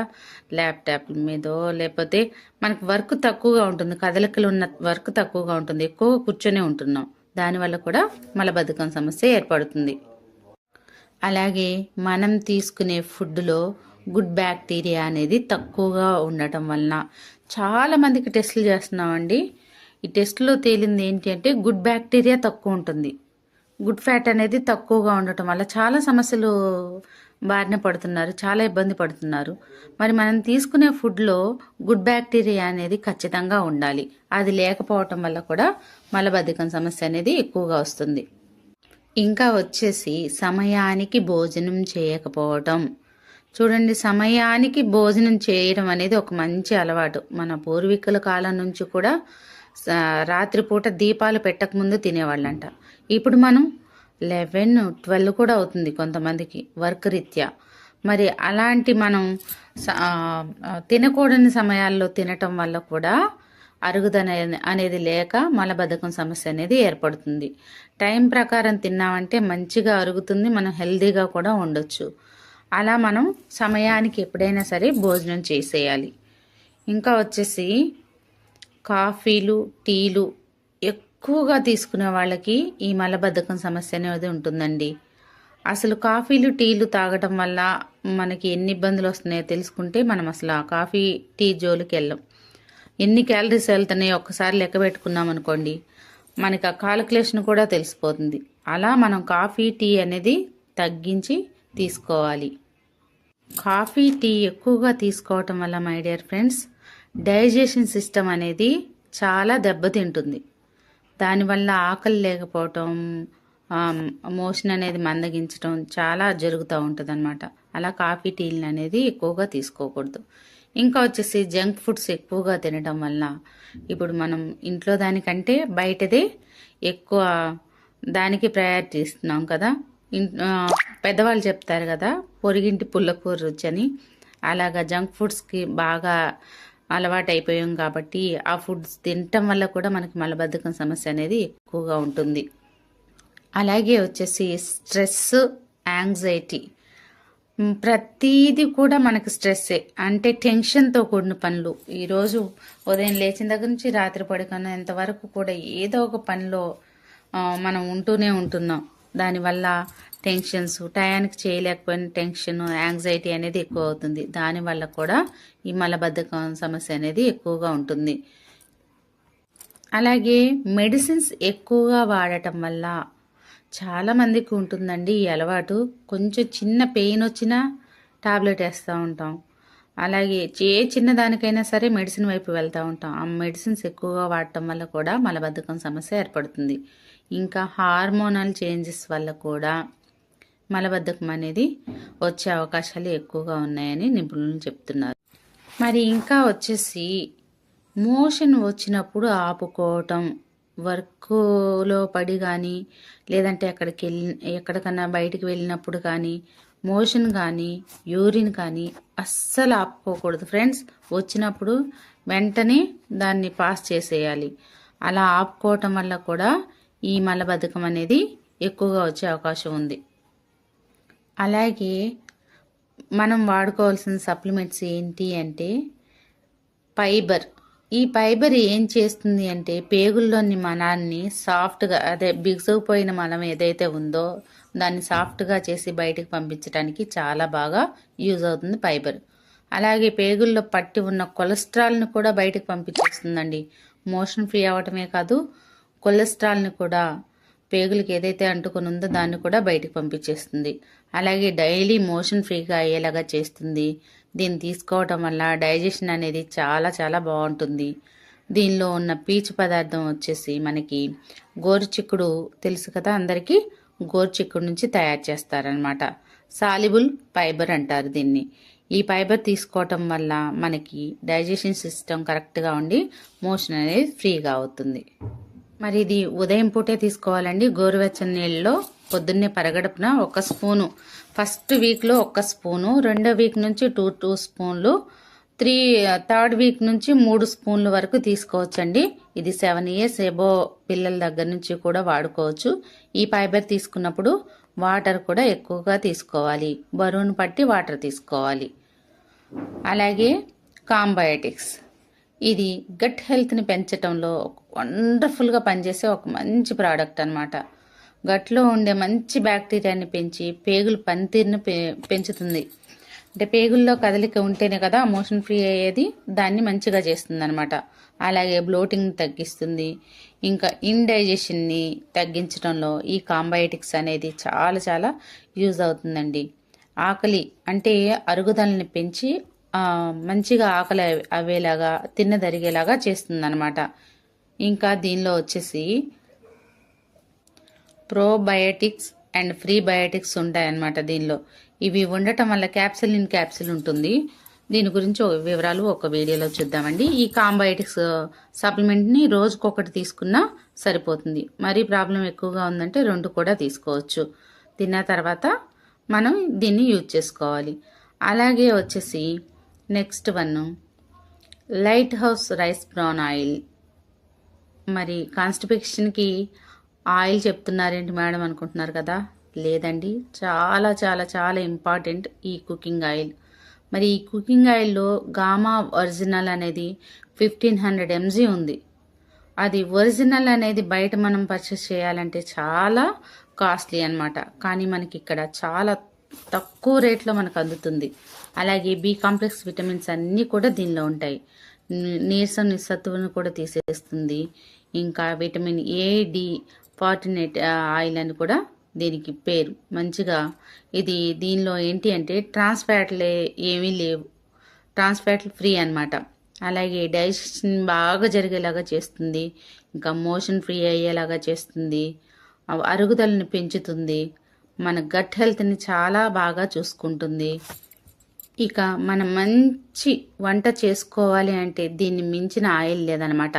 ల్యాప్టాప్ మీదో లేకపోతే మనకు వర్క్ తక్కువగా ఉంటుంది, కదలికలు ఉన్న వర్క్ తక్కువగా ఉంటుంది, ఎక్కువ కూర్చొనే ఉంటున్నాం. దానివల్ల కూడా మలబద్ధకం సమస్య ఏర్పడుతుంది. అలాగే మనం తీసుకునే ఫుడ్లో గుడ్ బ్యాక్టీరియా అనేది తక్కువగా ఉండటం వలన చాలా మందికి టెస్టులు చేస్తున్నామండి. ఈ టెస్ట్లో తేలింది ఏంటి అంటే గుడ్ బ్యాక్టీరియా తక్కువ ఉంటుంది, గుడ్ ఫ్యాట్ అనేది తక్కువగా ఉండటం వల్ల చాలా సమస్యలు బారిన పడుతున్నారు, చాలా ఇబ్బంది పడుతున్నారు. మరి మనం తీసుకునే ఫుడ్లో గుడ్ బ్యాక్టీరియా అనేది ఖచ్చితంగా ఉండాలి. అది లేకపోవటం వల్ల కూడా మలబద్ధకం సమస్య అనేది ఎక్కువగా వస్తుంది. ఇంకా వచ్చేసి సమయానికి భోజనం చేయకపోవటం. చూడండి, సమయానికి భోజనం చేయడం అనేది ఒక మంచి అలవాటు. మన పూర్వీకుల కాలం నుంచి కూడా రాత్రిపూట దీపాలు పెట్టకముందు తినేవాళ్ళంట. ఇప్పుడు మనం 11, 12 కూడా అవుతుంది కొంతమందికి వర్క్ రీత్యా. మరి అలాంటి మనం తినకూడని సమయాల్లో తినటం వల్ల కూడా అరుగుదల అనేది లేక మలబద్ధకం సమస్య అనేది ఏర్పడుతుంది. టైం ప్రకారం తిన్నామంటే మంచిగా అరుగుతుంది, మనం హెల్దీగా కూడా ఉండొచ్చు. అలా మనం సమయానికి ఎప్పుడైనా సరే భోజనం చేసేయాలి. ఇంకా వచ్చేసి కాఫీలు, టీలు ఎక్కువగా తీసుకునే వాళ్ళకి ఈ మలబద్ధకం సమస్య అనేది ఉంటుందండి. అసలు కాఫీలు, టీలు తాగటం వల్ల మనకి ఎన్ని ఇబ్బందులు వస్తున్నాయో తెలుసుకుంటే మనం అసలు ఆ కాఫీ, టీ జోలికి వెళ్ళం. ఎన్ని క్యాలరీస్ వెళ్తున్నాయో ఒక్కసారి లెక్క పెట్టుకున్నాం అనుకోండి, మనకి ఆ కాలిక్యులేషన్ కూడా తెలిసిపోతుంది. అలా మనం కాఫీ, టీ అనేది తగ్గించి తీసుకోవాలి. కాఫీ, టీ ఎక్కువగా తీసుకోవటం వల్ల my dear friends digestion system అనేది చాలా దెబ్బతింటుంది. దానివల్ల ఆకలి లేకపోవటం, మోషన్ అనేది మందగించడం చాలా జరుగుతూ ఉంటుంది అనమాట. అలా కాఫీ, టీలు అనేది ఎక్కువగా తీసుకోకూడదు. ఇంకా వచ్చేసి జంక్ ఫుడ్స్ ఎక్కువగా తినడం వల్ల ఇప్పుడు మనం ఇంట్లో దానికంటే బయటదే ఎక్కువ దానికి ప్రయారిటీ ఇస్తున్నాం కదా. పెద్దవాళ్ళు చెప్తారు కదా, పొరిగింటి పుల్లకూర రుచి అని. అలాగా జంక్ ఫుడ్స్కి బాగా అలవాటు అయిపోయాం కాబట్టి ఆ ఫుడ్స్ తినటం వల్ల కూడా మనకి మలబద్ధకం సమస్య అనేది ఎక్కువగా ఉంటుంది. అలాగే వచ్చేసి స్ట్రెస్, యాంగ్జైటీ, ప్రతీది కూడా మనకి స్ట్రెస్సే. అంటే టెన్షన్తో కూడిన పనులు. ఈరోజు ఉదయం లేచిన దగ్గర నుంచి రాత్రి పడుకునేంత వరకు కూడా ఏదో ఒక పనిలో మనం ఉంటూనే ఉంటున్నాం. దానివల్ల టెన్షన్స్, టయానికి చేయలేకపోయిన టెన్షన్, యాంగ్జైటీ అనేది ఎక్కువ అవుతుంది. దానివల్ల కూడా ఈ మలబద్ధకం సమస్య అనేది ఎక్కువగా ఉంటుంది. అలాగే మెడిసిన్స్ ఎక్కువగా వాడటం వల్ల చాలామందికి ఉంటుందండి ఈ అలవాటు. కొంచెం చిన్న పెయిన్ వచ్చినా టాబ్లెట్ వేస్తూ ఉంటాం. అలాగే చిన్నదానికైనా సరే మెడిసిన్ వైపు వెళ్తూ ఉంటాం. ఆ మెడిసిన్స్ ఎక్కువగా వాడటం వల్ల కూడా మలబద్ధకం సమస్య ఏర్పడుతుంది. ఇంకా హార్మోనల్ చేంజెస్ వల్ల కూడా మలబద్ధకం అనేది వచ్చే అవకాశాలు ఎక్కువగా ఉన్నాయని నిపుణులు చెప్తున్నారు. మరి ఇంకా వచ్చేసి మోషన్ వచ్చినప్పుడు ఆపుకోవటం, వర్క్లో పడి కానీ లేదంటే ఎక్కడికన్నా బయటికి వెళ్ళినప్పుడు కానీ మోషన్ కానీ యూరిన్ కానీ అస్సలు ఆపుకోకూడదు ఫ్రెండ్స్. వచ్చినప్పుడు వెంటనే దాన్ని పాస్ చేసేయాలి. అలా ఆపుకోవటం వల్ల కూడా ఈ మలబద్ధకం అనేది ఎక్కువగా వచ్చే అవకాశం ఉంది. అలాగే మనం వాడుకోవాల్సిన సప్లిమెంట్స్ ఏంటి అంటే ఫైబర్. ఈ ఫైబర్ ఏం చేస్తుంది అంటే పేగుల్లోని మలాన్ని సాఫ్ట్గా, అదే బిగుసుకుపోయిన మలం ఏదైతే ఉందో దాన్ని సాఫ్ట్గా చేసి బయటకు పంపించడానికి చాలా బాగా యూజ్ అవుతుంది ఫైబర్. అలాగే పేగుల్లో పట్టి ఉన్న కొలెస్ట్రాల్ని కూడా బయటకు పంపించేస్తుందండి. మోషన్ ఫ్రీ అవ్వటమే కాదు, కొలెస్ట్రాల్ని కూడా పేగులకి ఏదైతే అంటుకొని ఉందో దాన్ని కూడా బయటకు పంపించేస్తుంది. అలాగే డైలీ మోషన్ ఫ్రీగా అయ్యేలాగా చేస్తుంది. దీన్ని తీసుకోవటం వల్ల డైజెషన్ అనేది చాలా చాలా బాగుంటుంది. దీనిలో ఉన్న పీచు పదార్థం వచ్చేసి మనకి గోరుచిక్కుడు తెలుసు కదా అందరికీ, గోరుచిక్కుడు నుంచి తయారు చేస్తారనమాట. సాల్యుబుల్ ఫైబర్ అంటారు దీన్ని. ఈ ఫైబర్ తీసుకోవటం వల్ల మనకి డైజెషన్ సిస్టమ్ కరెక్ట్గా ఉండి మోషన్ అనేది ఫ్రీగా అవుతుంది. మరి ఇది ఉదయం పూటే తీసుకోవాలండి. గోరువెచ్చని నీళ్ళలో పొద్దున్నే పరగడుపున 1 స్పూను, ఫస్ట్ వీక్లో 1 స్పూను, రెండో వీక్ నుంచి 2 స్పూన్లు, థర్డ్ వీక్ నుంచి 3 స్పూన్ల వరకు తీసుకోవచ్చండి. ఇది 7 years ఎబో పిల్లల దగ్గర నుంచి కూడా వాడుకోవచ్చు. ఈ ఫైబర్ తీసుకున్నప్పుడు వాటర్ కూడా ఎక్కువగా తీసుకోవాలి, బరువును పట్టి వాటర్ తీసుకోవాలి. అలాగే కాంబయోటిక్స్, ఇది గట్ హెల్త్ని పెంచడంలో వండర్ఫుల్గా పనిచేసే ఒక మంచి ప్రోడక్ట్ అనమాట. గట్లో ఉండే మంచి బ్యాక్టీరియాని పెంచి పేగుల పనితీరును పెంచుతుంది. అంటే పేగుల్లో కదలిక ఉంటేనే కదా మోషన్ ఫ్రీ అయ్యేది, దాన్ని మంచిగా చేస్తుంది అనమాట. అలాగే బ్లోటింగ్ తగ్గిస్తుంది. ఇంకా ఇండైజెషన్ని తగ్గించడంలో ఈ కాంబయోటిక్స్ అనేది చాలా చాలా యూజ్ అవుతుందండి. ఆకలి అంటే అరుగుదలని పెంచి మంచిగా ఆకలి అవేలాగా తిన్నదరిగేలాగా చేస్తుంది అనమాట. ఇంకా దీనిలో వచ్చేసి ప్రోబయోటిక్స్ అండ్ ఫ్రీ బయోటిక్స్ ఉంటాయన్నమాట దీనిలో. ఇవి ఉండటం వల్ల క్యాప్సిల్ ఉంటుంది. దీని గురించి వివరాలు ఒక వీడియోలో చూద్దామండి. ఈ కాంబయోటిక్స్ సప్లిమెంట్ని రోజుకొకటి తీసుకున్నా సరిపోతుంది. మరీ ప్రాబ్లం ఎక్కువగా ఉందంటే 2 కూడా తీసుకోవచ్చు. తిన్న తర్వాత మనం దీన్ని యూజ్ చేసుకోవాలి. అలాగే వచ్చేసి next one light house rice bran oil. మరి కాన్స్టిపేషన్కి ఆయిల్ చెప్తున్నారేంటి మేడం అనుకుంటున్నారు కదా, లేదండి, చాలా చాలా చాలా ఇంపార్టెంట్ ఈ కుకింగ్ ఆయిల్. మరి ఈ కుకింగ్ ఆయిల్లో గామా ఒరిజినల్ అనేది 1500 mg ఉంది. అది ఒరిజినల్ అనేది బయట మనం పర్చేస్ చేయాలంటే చాలా కాస్ట్లీ అనమాట. కానీ మనకి ఇక్కడ చాలా తక్కువ రేట్లో మనకు అందుతుంది. అలాగే బి కాంప్లెక్స్ విటమిన్స్ అన్నీ కూడా దీనిలో ఉంటాయి. నీరసం నిస్సత్తువును కూడా తీసేస్తుంది. ఇంకా విటమిన్ ఏ, డి, ఫార్టినేట్ ఆయిల్ అని కూడా దీనికి పేరు. మంచిగా ఇది దీనిలో ఏంటి అంటే ట్రాన్స్ఫ్యాట్లే ఏమీ లేవు, ట్రాన్స్ఫ్యాట్లు ఫ్రీ అనమాట. అలాగే డైజెషన్ బాగా జరిగేలాగా చేస్తుంది. ఇంకా మోషన్ ఫ్రీ అయ్యేలాగా చేస్తుంది. అరుగుదలని పెంచుతుంది. మన గట్ హెల్త్ని చాలా బాగా చూసుకుంటుంది. ఇక మనం మంచి వంట చేసుకోవాలి అంటే దీన్ని మించిన ఆయిల్ లేదనమాట.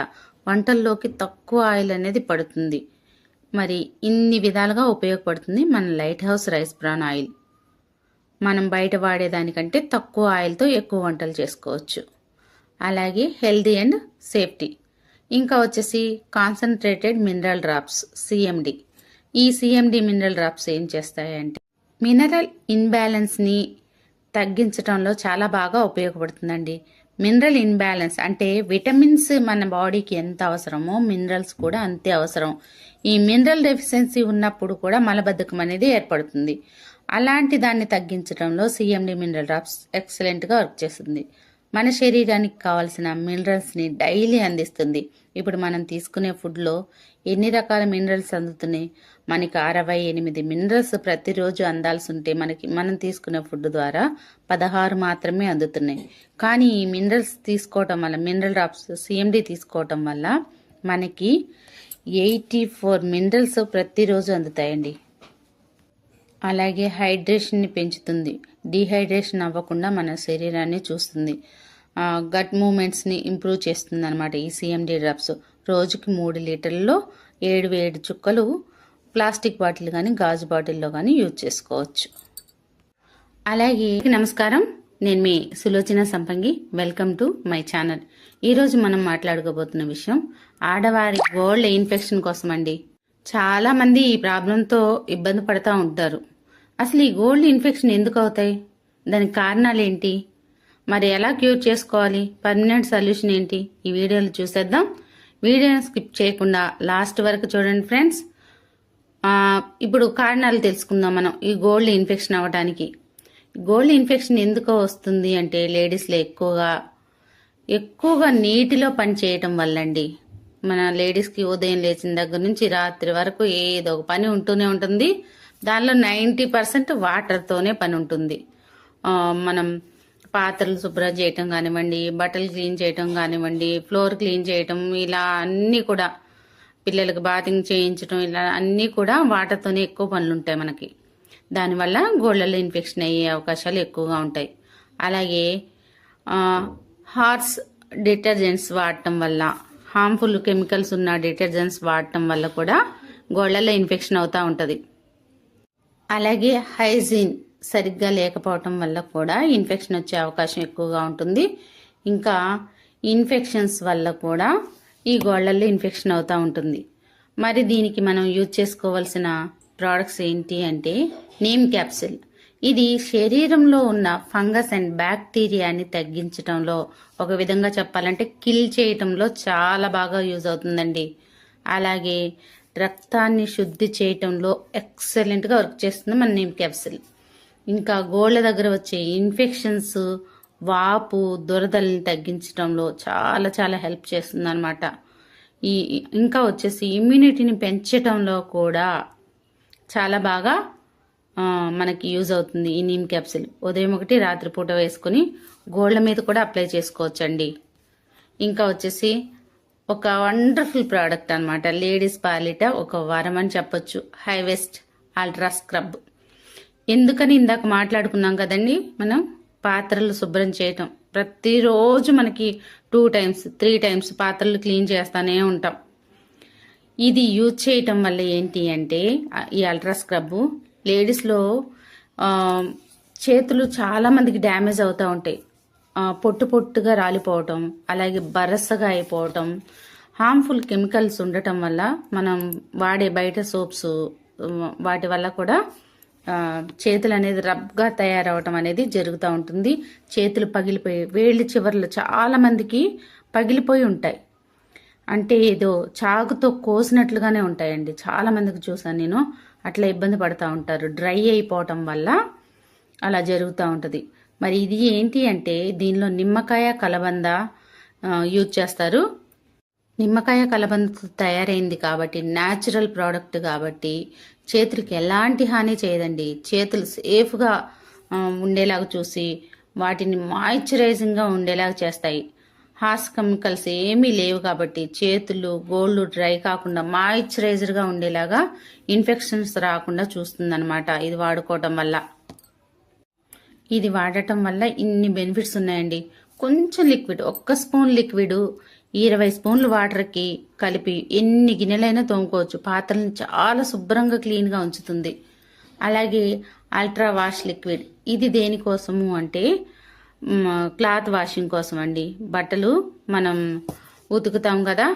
వంటల్లోకి తక్కువ ఆయిల్ అనేది పడుతుంది. మరి ఇన్ని విధాలుగా ఉపయోగపడుతుంది మన light house rice bran oil. మనం బయట వాడేదానికంటే తక్కువ ఆయిల్తో ఎక్కువ వంటలు చేసుకోవచ్చు. అలాగే హెల్దీ అండ్ సేఫ్టీ. ఇంకా వచ్చేసి కాన్సన్ట్రేటెడ్ మినరల్ డ్రాప్స్, సిఎండి. ఈ సిఎండి మినరల్ డ్రాప్స్ ఏం చేస్తాయంటే మినరల్ ఇన్బ్యాలెన్స్ని తగ్గించడంలో చాలా బాగా ఉపయోగపడుతుందండి. మినరల్ ఇన్బ్యాలెన్స్ అంటే విటమిన్స్ మన బాడీకి ఎంత అవసరమో మినరల్స్ కూడా అంతే అవసరం. ఈ మినరల్ డెఫిషియన్సీ ఉన్నప్పుడు కూడా మలబద్ధకం అనేది ఏర్పడుతుంది. అలాంటి దాన్ని తగ్గించడంలో సిఎండి మినరల్ డ్రాప్స్ ఎక్సలెంట్గా వర్క్ చేస్తుంది. మన శరీరానికి కావాల్సిన మినరల్స్ని డైలీ అందిస్తుంది. ఇప్పుడు మనం తీసుకునే ఫుడ్లో ఎన్ని రకాల మినరల్స్ అందుతున్నాయి? మనకి 68 మినరల్స్ ప్రతిరోజు అందాల్సి ఉంటే మనం తీసుకునే ఫుడ్ ద్వారా 16 మాత్రమే అందుతున్నాయి. కానీ ఈ మినరల్స్ తీసుకోవటం వల్ల, మినరల్ డ్రాప్స్ సిఎండి తీసుకోవటం వల్ల మనకి 84 మినరల్స్ ప్రతిరోజు అందుతాయండి. అలాగే హైడ్రేషన్ని పెంచుతుంది. డీహైడ్రేషన్ అవ్వకుండా మన శరీరాన్ని చూస్తుంది. గట్ మూమెంట్స్ని ఇంప్రూవ్ చేస్తుంది అనమాట ఈ సిఎండి డ్రాప్స్. రోజుకి 3 లీటర్లలో 7 చుక్కలు ప్లాస్టిక్ బాటిల్ కానీ గాజు బాటిల్లో కానీ యూజ్ చేసుకోవచ్చు. అలాగే నమస్కారం, నేను మీ Sulochana Sampangi. Welcome to my channel. ఈరోజు మనం మాట్లాడుకోబోతున్న విషయం ఆడవారి గోల్డ్ ఇన్ఫెక్షన్ కోసం అండి. చాలా మంది ఈ ప్రాబ్లంతో ఇబ్బంది పడుతూ ఉంటారు. అసలు ఈ గోల్డ్ ఇన్ఫెక్షన్ ఎందుకు అవుతాయి, దానికి కారణాలు ఏంటి, మరి ఎలా క్యూర్ చేసుకోవాలి, పర్మనెంట్ సొల్యూషన్ ఏంటి, ఈ వీడియోలో చూసేద్దాం. వీడియోని స్కిప్ చేయకుండా లాస్ట్ వరకు చూడండి ఫ్రెండ్స్. ఇప్పుడు కారణాలు తెలుసుకుందాం మనం ఈ గోల్డ్ ఇన్ఫెక్షన్ అవ్వడానికి. గోల్డ్ ఇన్ఫెక్షన్ ఎందుకు వస్తుంది అంటే లేడీస్లో ఎక్కువగా నీటిలో పని చేయటం వల్ల అండి. మన లేడీస్కి ఉదయం లేచిన దగ్గర నుంచి రాత్రి వరకు ఏదో ఒక పని ఉంటూనే ఉంటుంది. దానిలో 90% వాటర్తోనే పని ఉంటుంది. మనం పాత్రలు శుభ్రం చేయటం కానివ్వండి, బట్టలు క్లీన్ చేయటం కానివ్వండి, ఫ్లోర్ క్లీన్ చేయటం, ఇలా అన్నీ కూడా పిల్లలకు బాతింగ్ చేయించడం, ఇలా అన్నీ కూడా వాటర్తోనే ఎక్కువ పనులు ఉంటాయి మనకి. దానివల్ల గోళ్ళలో ఇన్ఫెక్షన్ అయ్యే అవకాశాలు ఎక్కువగా ఉంటాయి. అలాగే హార్స్ డిటర్జెంట్స్ వాడటం వల్ల, హార్మ్ఫుల్ కెమికల్స్ ఉన్న డిటర్జెంట్స్ వాడటం వల్ల కూడా గోళ్లలో ఇన్ఫెక్షన్ అవుతూ ఉంటుంది. అలాగే హైజీన్ సరిగ్గా లేకపోవటం వల్ల కూడా ఇన్ఫెక్షన్ వచ్చే అవకాశం ఎక్కువగా ఉంటుంది. ఇంకా ఇన్ఫెక్షన్స్ వల్ల కూడా ఈ గోళ్లలో ఇన్ఫెక్షన్ అవుతూ ఉంటుంది. మరి దీనికి మనం యూజ్ చేసుకోవాల్సిన ప్రోడక్ట్స్ ఏంటి అంటే నీమ్ క్యాప్సిల్. ఇది శరీరంలో ఉన్న ఫంగస్ అండ్ బ్యాక్టీరియాని తగ్గించడంలో, ఒక విధంగా చెప్పాలంటే కిల్ చేయటంలో చాలా బాగా యూజ్ అవుతుందండి. అలాగే రక్తాన్ని శుద్ధి చేయటంలో ఎక్సలెంట్గా వర్క్ చేస్తుంది మన నీమ్ క్యాప్సిల్. ఇంకా గోళ్ళ దగ్గర వచ్చే ఇన్ఫెక్షన్స్, వాపు, దురదల్ని తగ్గించడంలో చాలా చాలా హెల్ప్ చేస్తుంది అనమాట. ఇంకా వచ్చేసి ఇమ్యూనిటీని పెంచటంలో కూడా చాలా బాగా మనకి యూజ్ అవుతుంది ఈ నీమ్ క్యాప్సిల్. ఉదయం ఒకటి, రాత్రిపూట వేసుకుని గోళ్ళ మీద కూడా అప్లై చేసుకోవచ్చండి. ఇంకా వచ్చేసి ఒక వండర్ఫుల్ ప్రోడక్ట్ అనమాట, లేడీస్ పాలిట ఒక వరం అని చెప్పొచ్చు, హైవెస్ట్ అల్ట్రా స్క్రబ్. ఎందుకని ఇందాక మాట్లాడుకున్నాం కదండి, మనం పాత్రలు శుభ్రం చేయటం ప్రతిరోజు మనకి 2 times 3 times పాత్రలు క్లీన్ చేస్తానే ఉంటాం. ఇది యూజ్ చేయటం వల్ల ఏంటి అంటే ఈ అల్ట్రా స్క్రబ్ లేడీస్లో చేతులు చాలా మందికి డ్యామేజ్ అవుతూ ఉంటాయి. పొట్టు పొట్టుగా రాలిపోవటం, అలాగే బరసగా అయిపోవటం, హార్మ్ఫుల్ కెమికల్స్ ఉండటం వల్ల మనం వాడే బయట సోప్స్ వాటి వల్ల కూడా చేతులు అనేది రబ్గా తయారవటం అనేది జరుగుతూ ఉంటుంది. చేతులు పగిలిపోయి, వేళ్ళ చివర్లు చాలా మందికి పగిలిపోయి ఉంటాయి. అంటే ఏదో చాకుతో కోసినట్లుగానే ఉంటాయండి. చాలా మందికి చూసాను నేను, అట్లా ఇబ్బంది పడుతూ ఉంటారు. డ్రై అయిపోవటం వల్ల అలా జరుగుతూ ఉంటుంది. మరి ఇది ఏంటి అంటే దీనిలో నిమ్మకాయ కలబంద యూజ్ చేస్తారు. నిమ్మకాయ కలబంద తయారైంది కాబట్టి, న్యాచురల్ ప్రోడక్ట్ కాబట్టి చేతులకి ఎలాంటి హాని చేయదండి. చేతులు సేఫ్గా ఉండేలాగా చూసి వాటిని మాయిశ్చరైజింగ్గా ఉండేలాగా చేస్తాయి. హార్స్ కెమికల్స్ ఏమీ లేవు కాబట్టి చేతులు, గోళ్ళు డ్రై కాకుండా మాయిశ్చరైజర్గా ఉండేలాగా, ఇన్ఫెక్షన్స్ రాకుండా చూస్తుందన్నమాట ఇది వాడుకోవటం వల్ల. ఇది వాడటం వల్ల ఇన్ని బెనిఫిట్స్ ఉన్నాయండి. కొంచెం లిక్విడ్, 1 స్పూన్ లిక్విడ్ 20 స్పూన్లు వాటర్కి కలిపి ఎన్ని గిన్నెలైనా తోముకోవచ్చు. పాత్రలను చాలా శుభ్రంగా క్లీన్గా ఉంచుతుంది. అలాగే అల్ట్రా వాష్ లిక్విడ్, ఇది దేనికోసము అంటే క్లాత్ వాషింగ్ కోసం అండి. బట్టలు మనం ఉతుకుతాం కదా,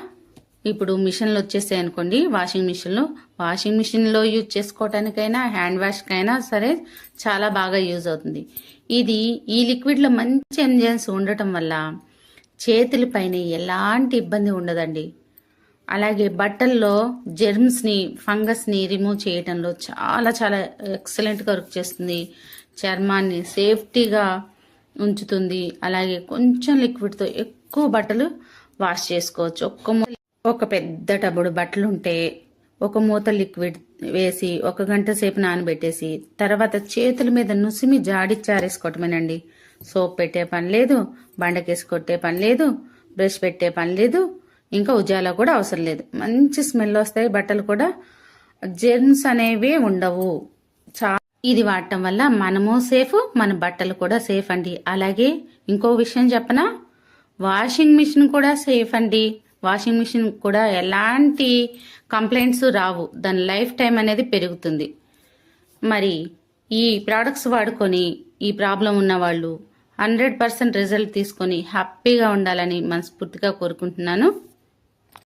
ఇప్పుడు మిషన్లు వచ్చేసాయి అనుకోండి, వాషింగ్ మిషన్లో యూజ్ చేసుకోవటానికైనా హ్యాండ్ వాష్కైనా సరే చాలా బాగా యూజ్ అవుతుంది. ఈ లిక్విడ్లో మంచి ఎంజైమ్స్ ఉండటం వల్ల చేతుల పైన ఎలాంటి ఇబ్బంది ఉండదండి. అలాగే బట్టల్లో జెర్మ్స్ని, ఫంగస్ని రిమూవ్ చేయడంలో చాలా చాలా ఎక్సలెంట్గా వర్క్ చేస్తుంది. చర్మాన్ని సేఫ్టీగా ఉంచుతుంది. అలాగే కొంచెం లిక్విడ్తో ఎక్కువ బట్టలు వాష్ చేసుకోవచ్చు. ఒక పెద్ద టబ్బుడు బట్టలు ఉంటే ఒక మూత లిక్విడ్ వేసి 1 గంట సేపు నానబెట్టేసి తర్వాత చేతుల మీద నుసిమి జాడిచ్చారేసుకోవటమేనండి. సోప్ పెట్టే పని లేదు, బండకేసి కొట్టే పని లేదు, బ్రష్ పెట్టే పని లేదు, ఇంకా ఉజాలా కూడా అవసరం లేదు. మంచి స్మెల్ వస్తాయి. బట్టలు కూడా జెర్మ్స్ అనేవి ఉండవు. ఇది వాడటం వల్ల మనము సేఫ్, మన బట్టలు కూడా సేఫ్ అండి. అలాగే ఇంకో విషయం చెప్పనా, వాషింగ్ మిషన్ కూడా సేఫ్ అండి. వాషింగ్ మిషన్ కూడా ఎలాంటి కంప్లైంట్స్ రావు, దాని లైఫ్ టైం అనేది పెరుగుతుంది. మరి ఈ ప్రోడక్ట్స్ వాడుకొని ఈ ప్రాబ్లం ఉన్న వాళ్ళు 100% రిజల్ట్ తీసుకొని హ్యాపీగా ఉండాలని మనస్ఫూర్తిగా కోరుకుంటున్నాను.